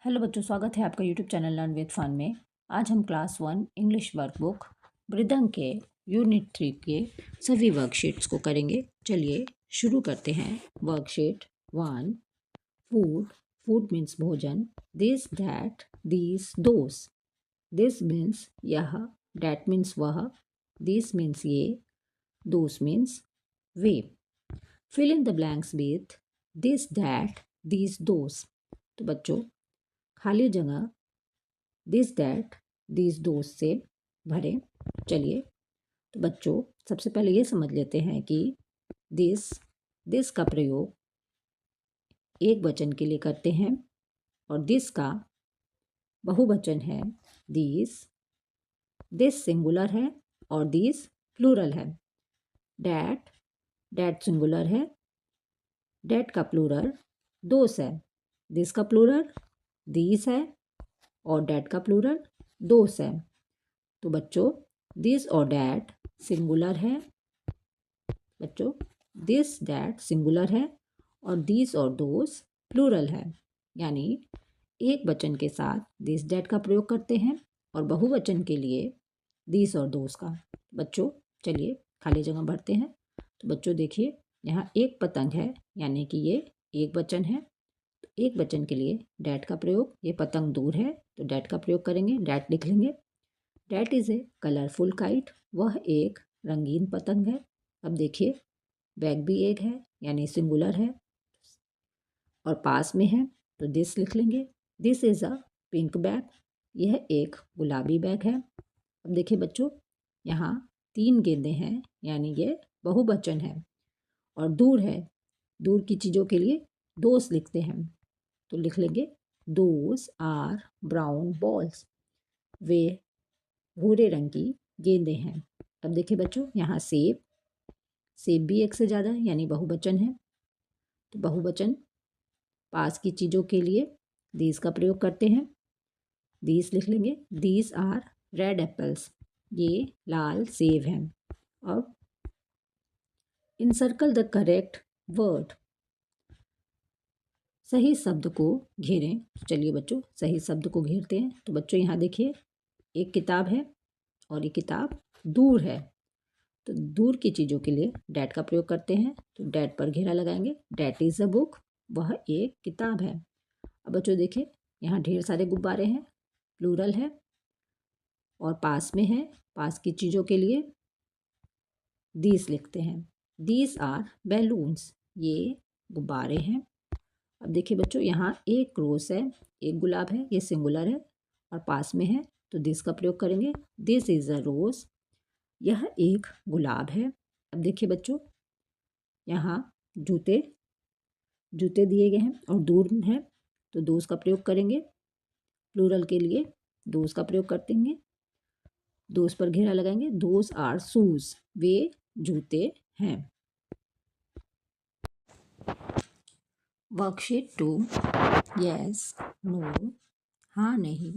Hello बच्चों, स्वागत है आपका YouTube channel learn with fun में। आज हम क्लास 1 इंग्लिश वर्कबुक मृदंग के यूनिट 3 के सभी वर्कशीट्स को करेंगे। चलिए शुरू करते हैं। Worksheet 1, food. फूड मीन्स भोजन। This, that, these, those. This means यह, दैट मीन्स वह, दिस मीन्स ये, दोस मीन्स वे। Fill in the blanks with this, that, these, those. तो बच्चों खाली जगह दिस, दैट, दीज, दोस्त से भरें। चलिए, तो बच्चों सबसे पहले ये समझ लेते हैं कि दिस का प्रयोग एक वचन के लिए करते हैं और दिस का बहुवचन है दिस सिंगुलर है और दिस प्लूरल है। डैट सिंगुलर है, डैट का प्लूरल दोस है। दिस का प्लूरल दीस है और डैट का प्लूरल दोस है। तो बच्चों दिस और डैट सिंगुलर है। बच्चों दिस डैट सिंगुलर है और दिस और दोस प्लूरल है। यानी एक वचन के साथ दिस डैट का प्रयोग करते हैं और बहुवचन के लिए दिस और दोस का। बच्चों चलिए खाली जगह भरते हैं। तो बच्चों देखिए, यहाँ एक पतंग है, यानी कि ये एक वचन है। तो एक वचन के लिए डैट का प्रयोग, ये पतंग दूर है तो डैट का प्रयोग करेंगे, डैट लिख लेंगे। That is a colourful kite, वह एक रंगीन पतंग है। अब देखिए बैग भी एक है, यानी सिंगुलर है और पास में है तो दिस लिख लेंगे। This is a pink bag, यह एक गुलाबी बैग है। अब देखिए बच्चों, यहाँ 3 गेंदें हैं, यानी ये बहुवचन है। और दूर है, दूर की चीज़ों के लिए दोस लिखते हैं तो लिख लेंगे दोस आर ब्राउन बॉल्स, वे भूरे रंग की गेंदें हैं। अब देखिए बच्चों, यहाँ सेब भी एक से ज़्यादा है, यानी बहुवचन है। तो बहुवचन पास की चीज़ों के लिए दीज का प्रयोग करते हैं, दीज लिख लेंगे। दीज आर रेड एप्पल्स, ये लाल सेब हैं। अब इनसर्कल द करेक्ट वर्ड, सही शब्द को घेरें। चलिए बच्चों सही शब्द को घेरते हैं। तो बच्चों यहाँ देखिए, एक किताब है और ये किताब दूर है। तो दूर की चीज़ों के लिए डैट का प्रयोग करते हैं तो डैट पर घेरा लगाएंगे। डैट इज़ अ बुक, वह एक किताब है। अब बच्चों देखिए, यहाँ ढेर सारे गुब्बारे हैं, प्लूरल है और पास में है, पास की चीज़ों के लिए दीस लिखते हैं। दीस आर बैलून्स, ये गुब्बारे हैं। अब देखिए बच्चों, यहाँ एक रोज़ है, एक गुलाब है, ये सिंगुलर है और पास में है तो दिस का प्रयोग करेंगे। दिस इज़ अ रोज़, यह एक गुलाब है। अब देखिए बच्चों, यहाँ जूते जूते दिए गए हैं और दूर है तो दोस का प्रयोग करेंगे। प्लूरल के लिए दोस का प्रयोग करते हैं, दोस पर घेरा लगाएंगे। दोस आर शूज, वे जूते हैं। वर्कशीट 2, यस, नो, हाँ नहीं।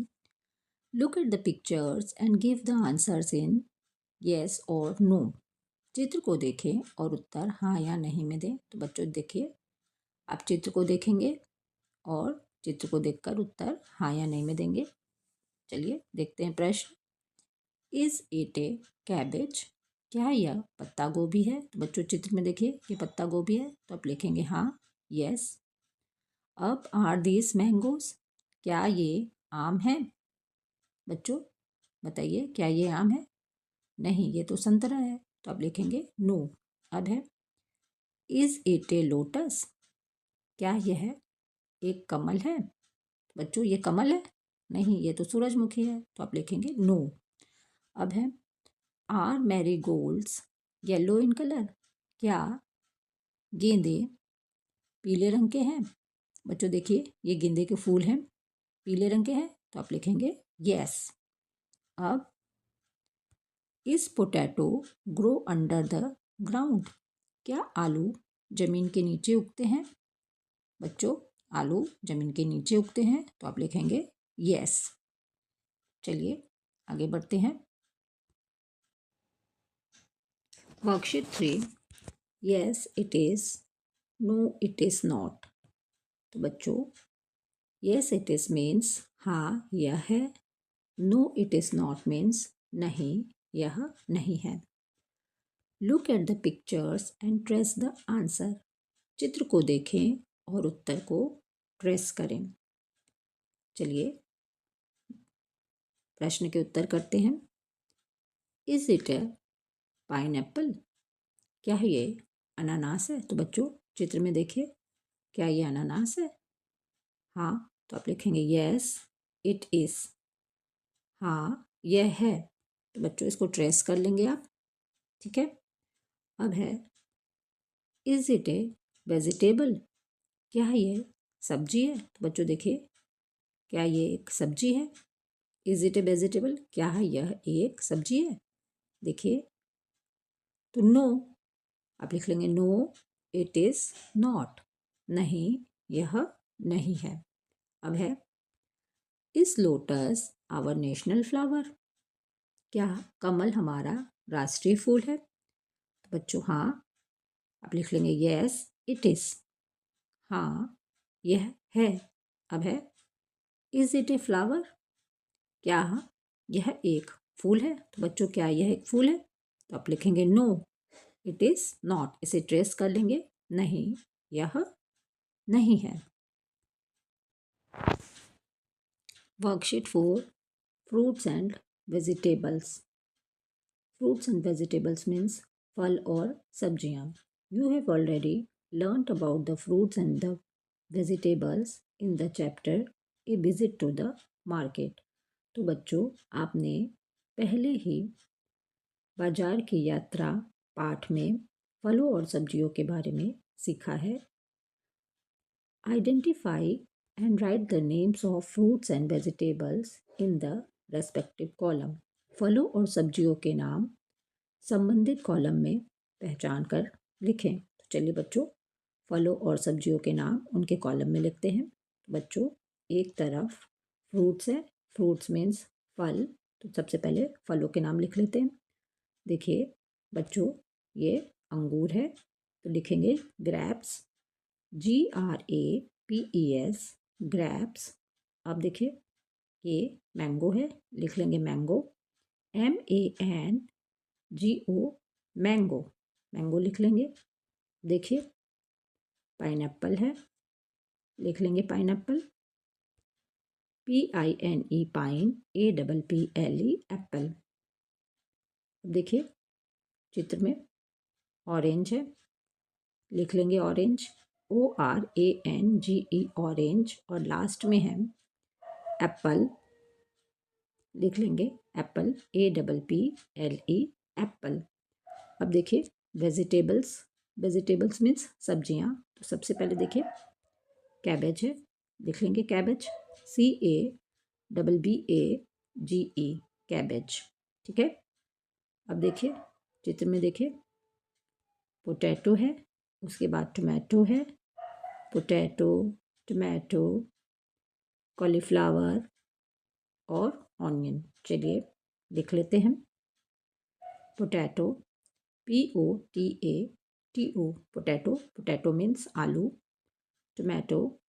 Look at the pictures and give the answers in yes और नो। चित्र को देखें और उत्तर हाँ या नहीं में दें। तो बच्चों देखिए, आप चित्र को देखेंगे और चित्र को देखकर उत्तर हाँ या नहीं में देंगे। चलिए देखते हैं प्रश्न। इज इट ए कैबेज, क्या यह पत्ता गोभी है? तो बच्चों चित्र में देखिए, ये पत्ता गोभी है तो आप लिखेंगे हाँ, यस। अब आर दिस मैंगोज, क्या ये आम है? बच्चों बताइए, क्या ये आम है? नहीं, ये तो संतरा है तो आप लिखेंगे नो। अब है इज इट ए लोटस, क्या यह एक कमल है? बच्चों ये कमल है? नहीं, ये तो सूरजमुखी है तो आप लिखेंगे नो। अब है are marigolds yellow in colour, क्या गेंदे पीले रंग के हैं? बच्चों देखिए, ये गेंदे के फूल हैं, पीले रंग के हैं तो आप लिखेंगे यस। अब इस potato grow under the ground, क्या आलू जमीन के नीचे उगते हैं? बच्चों आलू जमीन के नीचे उगते हैं तो आप लिखेंगे यस। चलिए आगे बढ़ते हैं। Worksheet 3, yes it is, no it is not. तो बच्चों येस इट इज़ मीन्स हाँ यह है। No it is not means नहीं यह नहीं है। Look at the pictures and trace the answer. चित्र को देखें और उत्तर को ट्रेस करें। चलिए प्रश्न के उत्तर करते हैं। Is it A pineapple? क्या ये अनानास है? तो बच्चों चित्र में देखिए, क्या ये अनानास है? हाँ, तो आप लिखेंगे यस इट इज़। हाँ यह है। तो बच्चों इसको ट्रेस कर लेंगे आप। ठीक है। अब है इज इट ए वेजिटेबल? क्या ये सब्जी है? तो बच्चों देखिए, क्या ये एक सब्जी है? Is it A vegetable? क्या है यह एक सब्जी है? देखिए, तो नो आप लिख लेंगे नो इट इज़ नॉट। नहीं यह नहीं है। अब है is lotus our national flower? क्या कमल हमारा राष्ट्रीय फूल है? तो बच्चों हाँ, आप लिख लेंगे यस इट इज़। हाँ यह है। अब है इज इट ए फ्लावर? क्या यह एक फूल है? तो बच्चों क्या यह एक फूल है? तो आप लिखेंगे नो इट इज़ नॉट। इसे ट्रेस कर लेंगे, नहीं यह नहीं है। Worksheet 4 fruits and vegetables. Fruits and vegetables means फल और सब्जियां। You have already learned about the fruits and the vegetables in the chapter a visit to the market. तो बच्चों आपने पहले ही बाजार की यात्रा पाठ में फलों और सब्जियों के बारे में सीखा है। Identify and right the names of fruits and vegetables in the respective column. फलों और सब्जियों के नाम संबंधित कॉलम में पहचान कर लिखें। तो चलिए बच्चों फलों और सब्जियों के नाम उनके कॉलम में लिखते हैं। बच्चों एक तरफ फ्रूट्स है, फ्रूट्स मीन्स फल, तो सबसे पहले फलों के नाम लिख लेते हैं। देखिए बच्चों ये अंगूर है, तो लिखेंगे ग्रैप्स, GRAPES ग्रैप्स। अब देखिए ये मैंगो है, लिख लेंगे मैंगो, MANGO मैंगो, मैंगो लिख लेंगे। देखिए पाइनएप्पल है, लिख लेंगे pineapple, PINE pine, APPLE Apple. देखिए चित्र में ऑरेंज है, लिख लेंगे ऑरेंज, ORANGE ऑरेंज, और लास्ट में है एप्पल, लिख लेंगे एप्पल, APPLE एप्पल। अब देखिए वेजिटेबल्स, वेजिटेबल्स मीन्स सब्जियां। तो सबसे पहले देखिए कैबेज है, लिख लेंगे कैबेज, CABBAGE कैबेज। ठीक है। अब देखिए चित्र में देखिए पोटैटो है, उसके बाद टोमेटो है, पोटैटो, टोमेटो, कॉलीफ्लावर और ऑनियन। चलिए लिख लेते हैं potato, POTATO potato, potato means आलू, टोमेटो,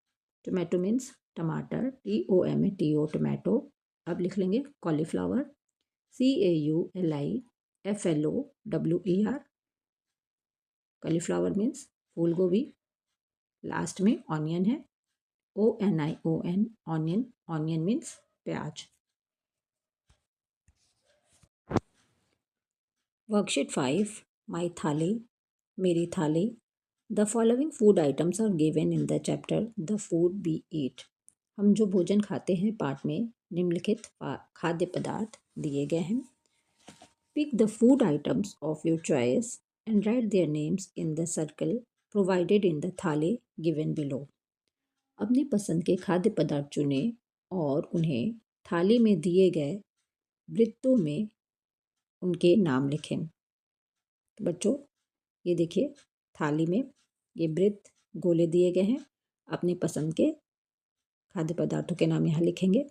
टोमेटो मीन्स टमाटर, TOMATO टोमेटो। अब लिख लेंगे कॉलीफ्लावर, CAULIFLOWER कॉलीफ्लावर मीन्स फूल गोभी। लास्ट में ऑनियन है, ONION ऑनियन, ऑनियन मीन्स प्याज। वर्कशीट 5 माई थाली, मेरी थाली। The following food items are given in the chapter the food we eat. हम जो भोजन खाते हैं पाठ में निम्नलिखित खाद्य पदार्थ दिए गए हैं। Pick the food items of your choice and write their names in the circle provided in the thali given below. अपनी पसंद के खाद्य पदार्थ चुनें और उन्हें थाली में दिए गए वृत्तों में उनके नाम लिखें। तो बच्चों ये देखिए थाली में ये वृत्त गोले दिए गए हैं, अपनी पसंद के खाद्य पदार्थों के नाम यहाँ लिखेंगे।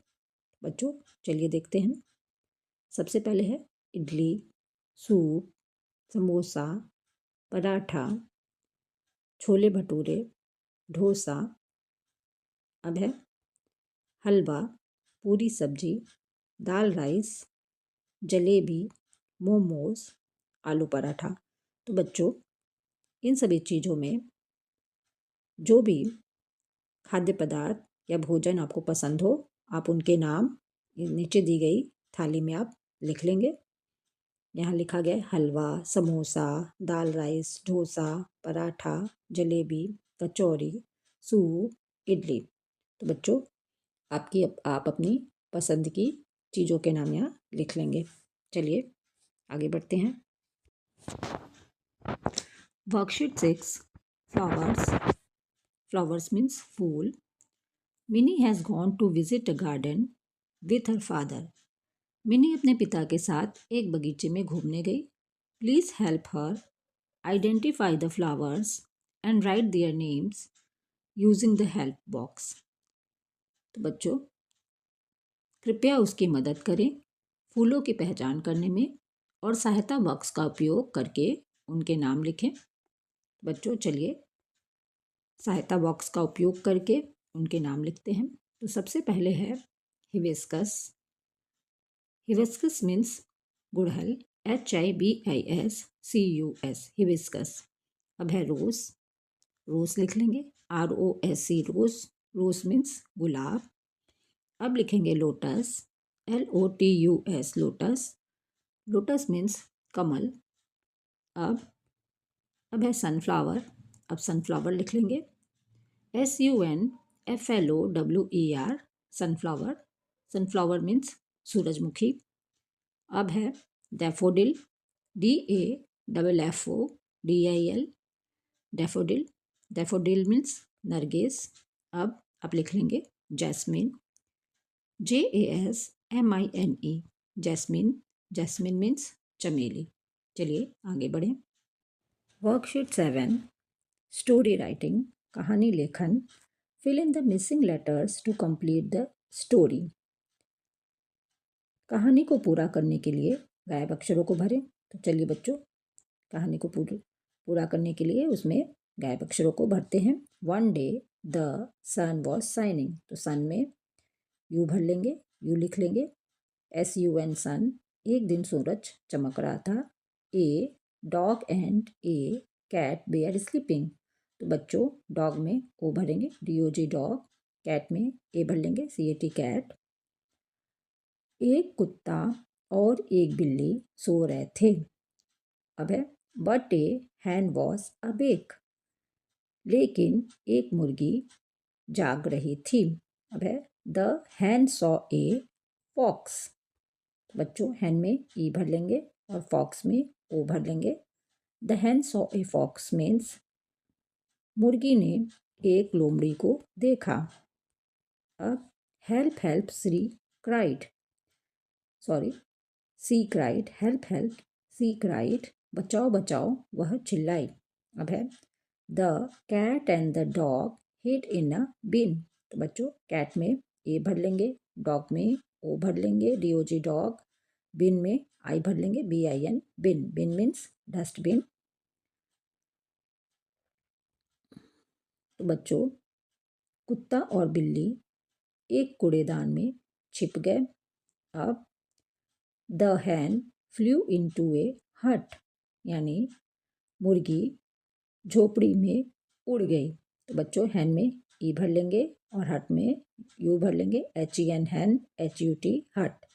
बच्चों चलिए देखते हैं। सबसे पहले है इडली, सूप, समोसा, पराठा, छोले भटूरे, डोसा। अब है हलवा, पूरी सब्जी, दाल राइस, जलेबी, मोमोज, आलू पराठा। तो बच्चों, इन सभी चीज़ों में जो भी खाद्य पदार्थ या भोजन आपको पसंद हो, आप उनके नाम नीचे दी गई थाली में आप लिख लेंगे। यहाँ लिखा गया है हलवा, समोसा, दाल राइस, डोसा, पराठा, जलेबी, कचौरी, सूप, इडली। तो बच्चों, आप अपनी पसंद की चीज़ों के नाम यहाँ लिख लेंगे। चलिए आगे बढ़ते हैं। Worksheet 6, flowers. फ्लावर्स मीन्स फूल। Mini has gone to visit a garden with her father. Mini अपने पिता के साथ एक बगीचे में घूमने गई। Please help her identify the flowers and write their names using the help box. तो बच्चों, कृपया उसकी मदद करें फूलों की पहचान करने में और सहायता बॉक्स का उपयोग करके उनके नाम लिखें। बच्चों, चलिए सहायता बॉक्स का उपयोग करके उनके नाम लिखते हैं। तो सबसे पहले है हिबिस्कस। हिबिस्कस मीन्स गुड़हल, HIBISCUS, हिबिस्कस। अब है रोज। रोज लिख लेंगे, ROSC, रोज। रोज मीन्स गुलाब। अब लिखेंगे lotus, LOTUS, lotus. Lotus means कमल। अब है सनफ्लावर। अब सनफ्लावर लिख लेंगे, SUNFLOWER, सनफ्लावर। सनफ्लावर मीन्स सूरजमुखी। अब है daffodil, DAFFODIL, daffodil. Daffodil means नरगिस। अब आप लिख लेंगे jasmine, JASMINE, jasmine. Jasmine means चमेली। चलिए आगे बढ़ें। वर्कशीट 7, स्टोरी राइटिंग, कहानी लेखन। Fill in the missing letters to complete the story. कहानी को पूरा करने के लिए गायब अक्षरों को भरें। तो चलिए बच्चों, कहानी को पूरा करने के लिए उसमें गायब अक्षरों को भरते हैं। One day the sun was shining. तो सन में यू भर लेंगे, यू लिख लेंगे, SUN, सन। एक दिन सूरज चमक रहा था। A dog and a cat were sleeping. तो बच्चों, डॉग में ओ भरेंगे, DOG, डॉग। कैट में ए भर लेंगे, CAT, कैट। एक कुत्ता और एक बिल्ली सो रहे थे। अब है but a hen was awake. लेकिन एक मुर्गी जाग रही थी। अब है the hen saw a fox. बच्चों, हैन में ई भर लेंगे और फॉक्स में ओ भर लेंगे। The hen saw a fox means मुर्गी ने एक लोमड़ी को देखा। अब help help she cried, help help she cried, बचाओ बचाओ वह चिल्लाई। अब है the cat and the dog hid in a bin. तो बच्चों, कैट में ए भर लेंगे, डॉग में ओ भर लेंगे, DOG, डॉग। बिन में आई भर लेंगे, BIN, बिन। बिन मीन्स डस्टबिन। तो बच्चों, कुत्ता और बिल्ली एक कूड़ेदान में छिप गए। अब द हैन फ्लू इनटू ए हट, यानी मुर्गी झोपड़ी में उड़ गई। तो बच्चों, हैन में ई भर लेंगे और हट में यू भर लेंगे, HEN, हैन, HUT, हट।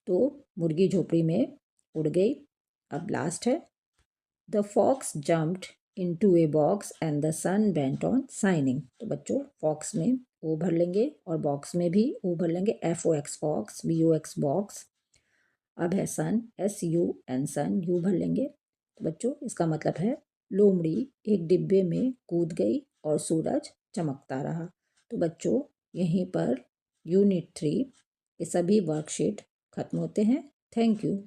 तो मुर्गी झोपड़ी में उड़ गई। अब लास्ट है the fox jumped into a box and the sun went on shining. तो बच्चों, फॉक्स में ओ भर लेंगे और बॉक्स में भी ओ भर लेंगे, FOX, फॉक्स, BOX, बॉक्स। अब है सन, SUN, सन, यू भर लेंगे। तो बच्चों, इसका मतलब है लोमड़ी एक डिब्बे में कूद गई और सूरज चमकता रहा। तो बच्चों, यहीं पर यूनिट 3 के सभी वर्कशीट खत्म होते हैं। Thank you.